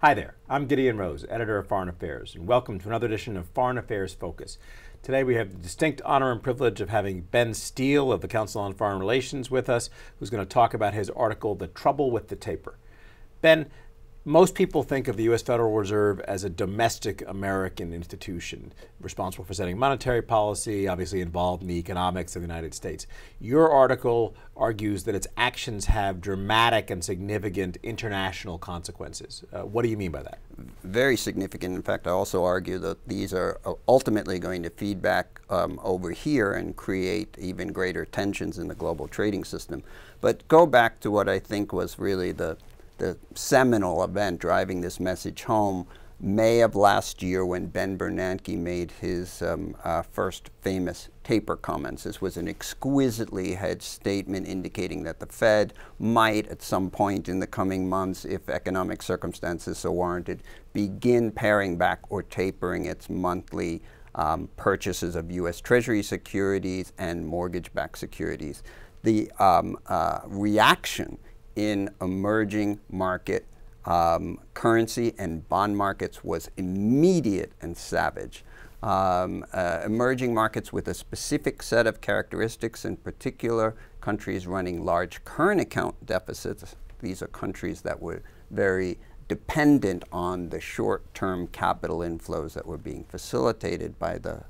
Hi there, I'm Gideon Rose, editor of Foreign Affairs, and welcome to another edition of Foreign Affairs Focus. Today we have the distinct honor and privilege of having Benn Steil of the Council on Foreign Relations with us, who's going to talk about his article, The Trouble with the Taper. Ben, most people think of the U.S. Federal Reserve as a domestic American institution, responsible for setting monetary policy, obviously involved in the economics of the United States. Your article argues that its actions have dramatic and significant international consequences. What do you mean by that? Very significant. In fact, I also argue that these are ultimately going to feed back over here and create even greater tensions in the global trading system. But go back to what I think was really the seminal event driving this message home, May of last year, when Ben Bernanke made his first famous taper comments. This was an exquisitely hedged statement indicating that the Fed might, at some point in the coming months, if economic circumstances so warranted, begin paring back or tapering its monthly purchases of U.S. Treasury securities and mortgage-backed securities. The reaction in emerging market currency and bond markets was immediate and savage. Emerging markets with a specific set of characteristics, in particular countries running large current account deficits. These are countries that were very dependent on the short-term capital inflows that were being facilitated by the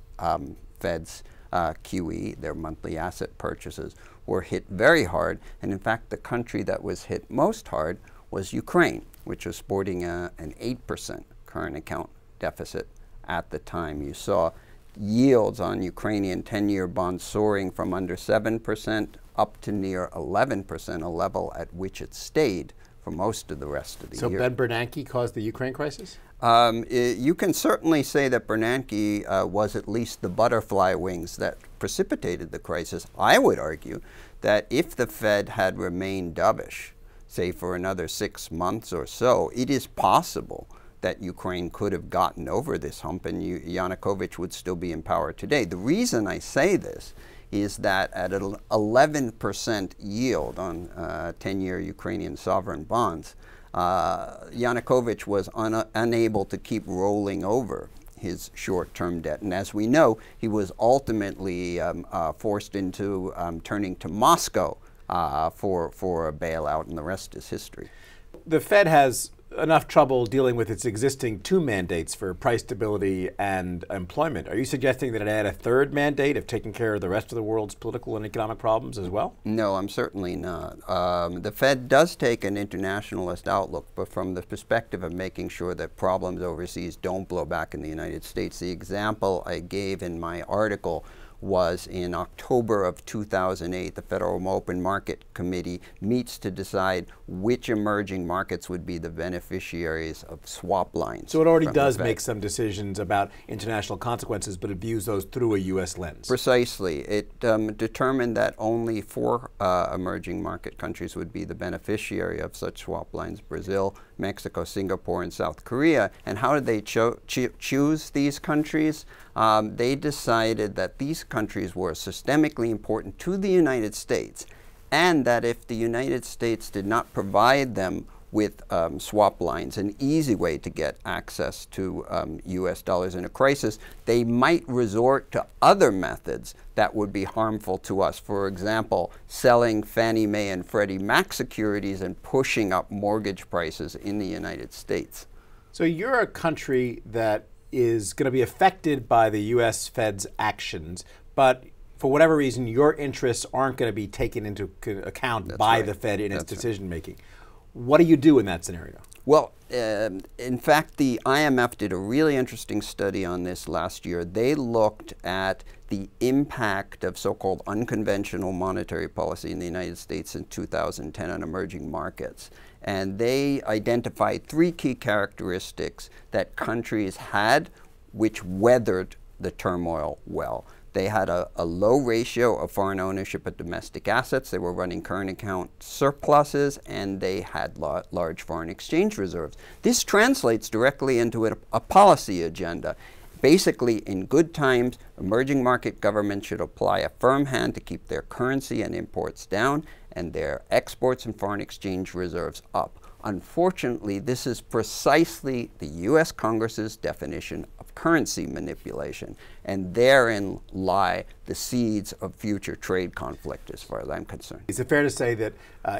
Fed's QE, their monthly asset purchases, were hit very hard. And in fact, the country that was hit most hard was Ukraine, which was sporting an 8% current account deficit at the time. You saw yields on Ukrainian 10-year bonds soaring from under 7% up to near 11%, a level at which it stayed for most of the rest of the year. So Ben Bernanke caused the Ukraine crisis? You can certainly say that Bernanke was at least the butterfly wings that precipitated the crisis. I would argue that if the Fed had remained dovish, say for another 6 months or so, it is possible that Ukraine could have gotten over this hump and Yanukovych would still be in power today. The reason I say this is that at an 11% yield on 10-year Ukrainian sovereign bonds, Yanukovych was unable to keep rolling over his short-term debt. And as we know, he was ultimately forced into turning to Moscow for a bailout, and the rest is history. The Fed has enough trouble dealing with its existing 2 mandates for price stability and employment. Are you suggesting that it add a 3rd mandate of taking care of the rest of the world's political and economic problems as well? No, I'm certainly not. The Fed does take an internationalist outlook, but from the perspective of making sure that problems overseas don't blow back in the United States. The example I gave in my article was in October of 2008, the Federal Open Market Committee meets to decide which emerging markets would be the beneficiaries of swap lines. So it already does make some decisions about international consequences, but it views those through a U.S. lens. Precisely. It determined that only 4 emerging market countries would be the beneficiary of such swap lines: Brazil, Mexico, Singapore, and South Korea. And how did they choose these countries? They decided that these countries were systemically important to the United States, and that if the United States did not provide them with swap lines, an easy way to get access to U.S. dollars in a crisis, they might resort to other methods that would be harmful to us. For example, selling Fannie Mae and Freddie Mac securities and pushing up mortgage prices in the United States. So you're a country that is going to be affected by the U.S. Fed's actions, but for whatever reason, your interests aren't going to be taken into account by the Fed in its decision making. What do you do in that scenario? Well, in fact, the IMF did a really interesting study on this last year. They looked at the impact of so-called unconventional monetary policy in the United States in 2010 on emerging markets. And they identified 3 key characteristics that countries had which weathered the turmoil well. They had a low ratio of foreign ownership of domestic assets. They were running current account surpluses, and they had large foreign exchange reserves. This translates directly into a policy agenda. Basically, in good times, emerging market governments should apply a firm hand to keep their currency and imports down and their exports and foreign exchange reserves up. Unfortunately, this is precisely the U.S. Congress's definition of currency manipulation, and therein lie the seeds of future trade conflict as far as I'm concerned. Is it fair to say that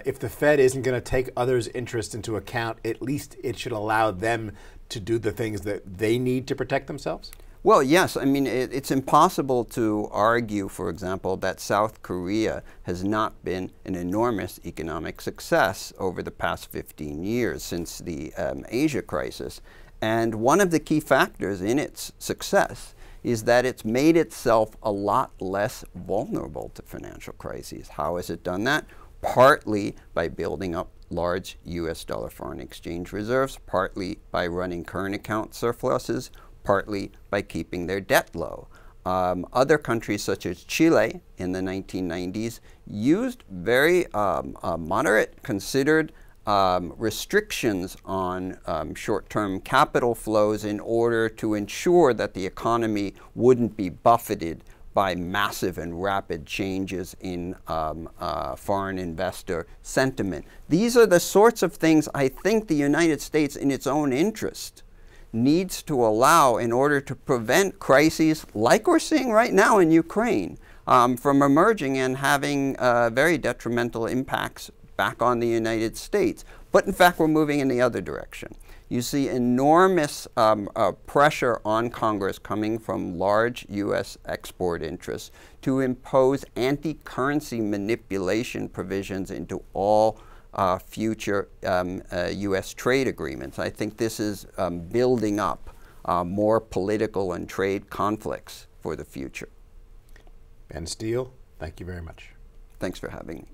if the Fed isn't going to take others' interests into account, at least it should allow them to do the things that they need to protect themselves? Well, yes. I mean, it's impossible to argue, for example, that South Korea has not been an enormous economic success over the past 15 years since the Asia crisis. And one of the key factors in its success is that it's made itself a lot less vulnerable to financial crises. How has it done that? Partly by building up large U.S. dollar foreign exchange reserves, partly by running current account surpluses, partly by keeping their debt low. Other countries such as Chile in the 1990s used very moderate, considered restrictions on short-term capital flows in order to ensure that the economy wouldn't be buffeted by massive and rapid changes in foreign investor sentiment. These are the sorts of things I think the United States, in its own interest, needs to allow in order to prevent crises like we're seeing right now in Ukraine from emerging and having very detrimental impacts back on the United States. But in fact, we're moving in the other direction. You see enormous pressure on Congress coming from large U.S. export interests to impose anti-currency manipulation provisions into all future U.S. trade agreements. I think this is building up more political and trade conflicts for the future. Ben Steil, thank you very much. Thanks for having me.